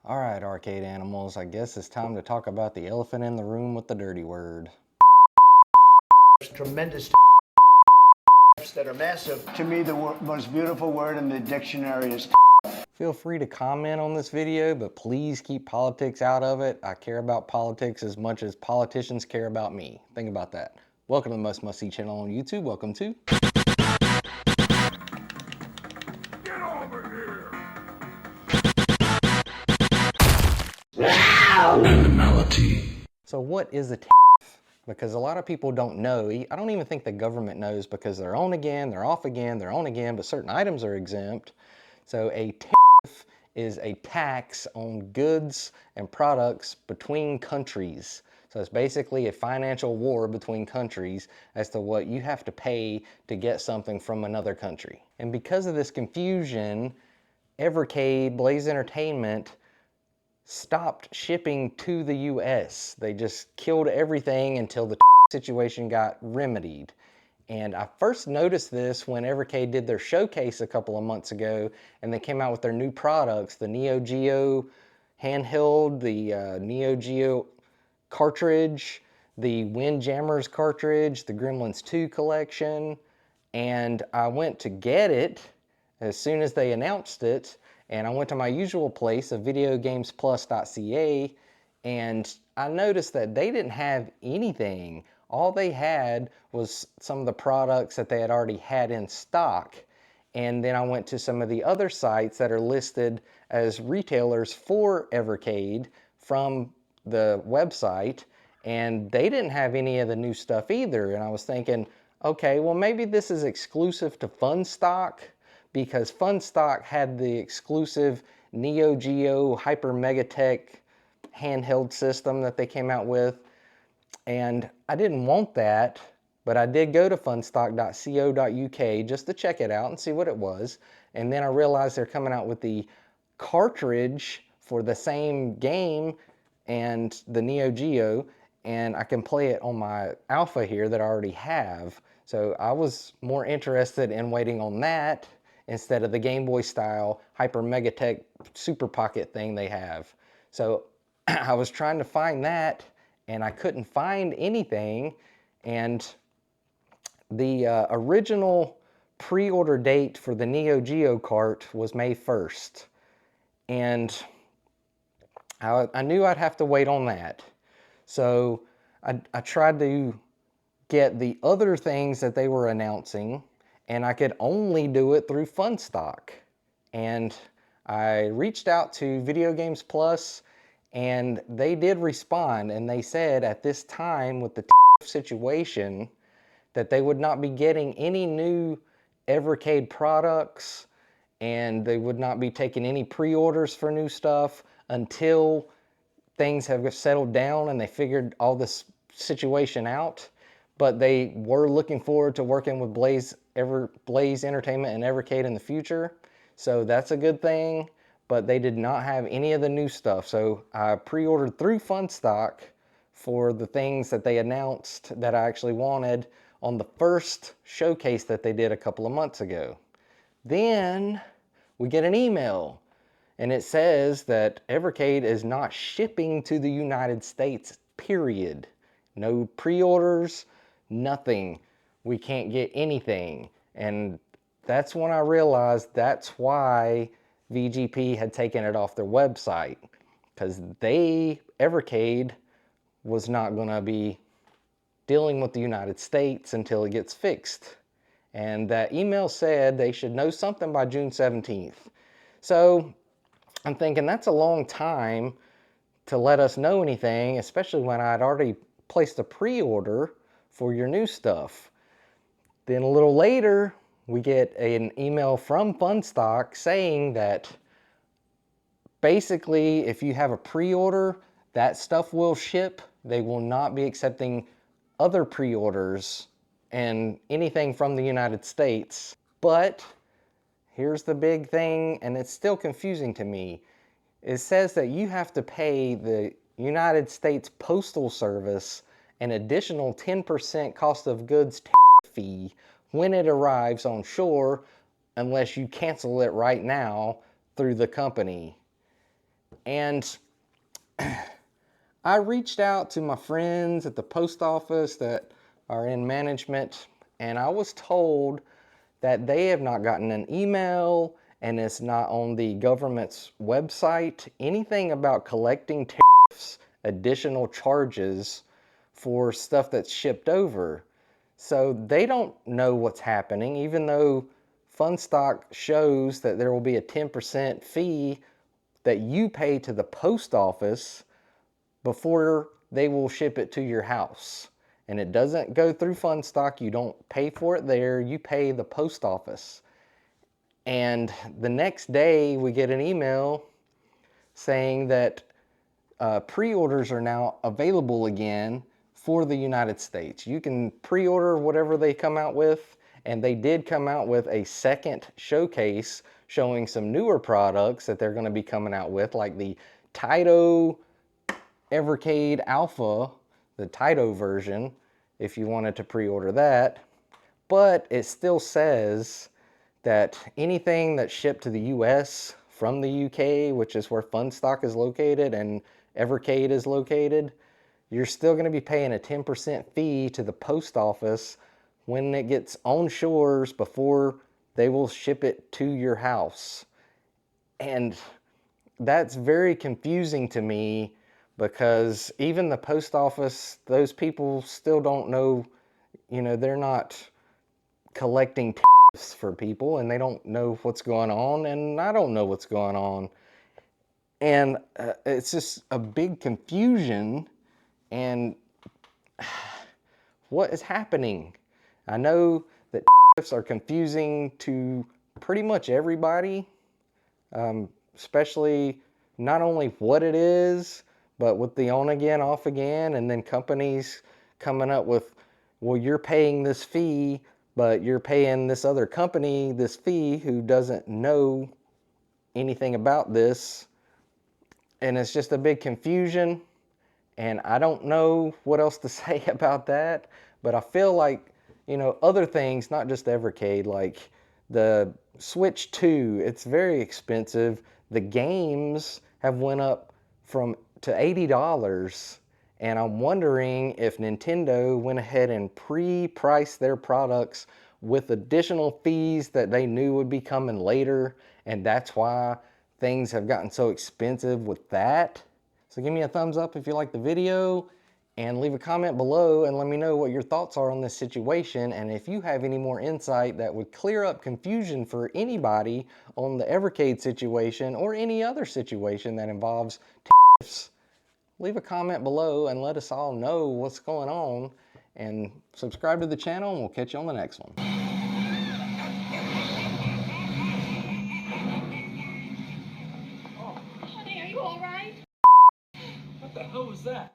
All right, arcade animals, I guess it's time to talk about the elephant in the room with the dirty word. Tremendous that are massive. To me, the most beautiful word in the dictionary is Feel free to comment on this video, but please keep politics out of it. I care about politics as much as politicians care about me. Think about that. Welcome to the Most Must See channel on YouTube. Welcome to... Get over here! Animality. So what is a tariff? Because a lot of people don't know. I don't even think the government knows because they're on again, they're off again, they're on again, but certain items are exempt. So a tariff is a tax on goods and products between countries. So it's basically a financial war between countries as to what you have to pay to get something from another country. And because of this confusion, Evercade, Blaze Entertainment, stopped shipping to the US. They just killed everything until the situation got remedied. And I first noticed this when Evercade did their showcase a couple of months ago, and they came out with their new products, the Neo Geo handheld, the Neo Geo cartridge, the Windjammers cartridge, the Gremlins 2 collection, and I went to get it as soon as they announced it, and I went to my usual place of videogamesplus.ca, and I noticed that they didn't have anything. All they had was some of the products that they had already had in stock. And then I went to some of the other sites that are listed as retailers for Evercade from the website, and they didn't have any of the new stuff either. And I was thinking, okay, well maybe this is exclusive to Funstock, because Funstock had the exclusive Neo Geo Hyper Megatech handheld system that they came out with, and I didn't want that, but I did go to funstock.co.uk just to check it out and see what it was. And then I realized they're coming out with the cartridge for the same game and the Neo Geo, and I can play it on my Alpha here that I already have. So I was more interested in waiting on that instead of the Game Boy style Hyper Megatech Super Pocket thing they have. So I was trying to find that, and I couldn't find anything. And the original pre-order date for the Neo Geo cart was May 1st. And I knew I'd have to wait on that. So I tried to get the other things that they were announcing, and I could only do it through Funstock. And I reached out to Video Games Plus, and they did respond, and they said at this time with the situation that they would not be getting any new Evercade products, and they would not be taking any pre-orders for new stuff until things have settled down and they figured all this situation out. But they were looking forward to working with Blaze Entertainment and Evercade in the future. So that's a good thing, but they did not have any of the new stuff. So I pre-ordered through Funstock for the things that they announced that I actually wanted on the first showcase that they did a couple of months ago. Then we get an email, and it says that Evercade is not shipping to the United States, period. No pre-orders, nothing. We can't get anything. And that's when I realized that's why VGP had taken it off their website, because Evercade was not going to be dealing with the United States until it gets fixed. And that email said they should know something by June 17th. So I'm thinking that's a long time to let us know anything, especially when I'd already placed a pre-order for your new stuff. Then a little later, we get an email from Funstock saying that basically if you have a pre-order, that stuff will ship. They will not be accepting other pre-orders and anything from the United States. But here's the big thing, and it's still confusing to me. It says that you have to pay the United States Postal Service an additional 10% cost of goods fee when it arrives on shore, unless you cancel it right now through the company. And I reached out to my friends at the post office that are in management, and I was told that they have not gotten an email and it's not on the government's website anything about collecting tariffs, additional charges for stuff that's shipped over. So they don't know what's happening, even though Funstock shows that there will be a 10% fee that you pay to the post office before they will ship it to your house. And it doesn't go through Funstock. You don't pay for it there. You pay the post office. And the next day we get an email saying that pre-orders are now available again for the United States. You can pre-order whatever they come out with, and they did come out with a second showcase showing some newer products that they're going to be coming out with, like the Taito Evercade Alpha, the Taito version, if you wanted to pre-order that. But it still says that anything that's shipped to the US from the UK, which is where Funstock is located and Evercade is located, you're still going to be paying a 10% fee to the post office when it gets on shores before they will ship it to your house. And that's very confusing to me, because even the post office, those people still don't know, they're not collecting tariffs for people, and they don't know what's going on, and I don't know what's going on. And it's just a big confusion, and what is happening? I know that tariffs are confusing to pretty much everybody, especially not only what it is, but with the on again, off again, and then companies coming up with, well, you're paying this fee, but you're paying this other company this fee who doesn't know anything about this. And it's just a big confusion. And I don't know what else to say about that, but I feel like, other things, not just Evercade, like the Switch 2, it's very expensive. The games have went up to $80, and I'm wondering if Nintendo went ahead and pre-priced their products with additional fees that they knew would be coming later, and that's why things have gotten so expensive with that. So give me a thumbs up if you like the video, and leave a comment below and let me know what your thoughts are on this situation, and if you have any more insight that would clear up confusion for anybody on the Evercade situation or any other situation that involves tariffs. Leave a comment below and let us all know what's going on, and subscribe to the channel, and we'll catch you on the next one. Honey, are you all right? What the hell was that?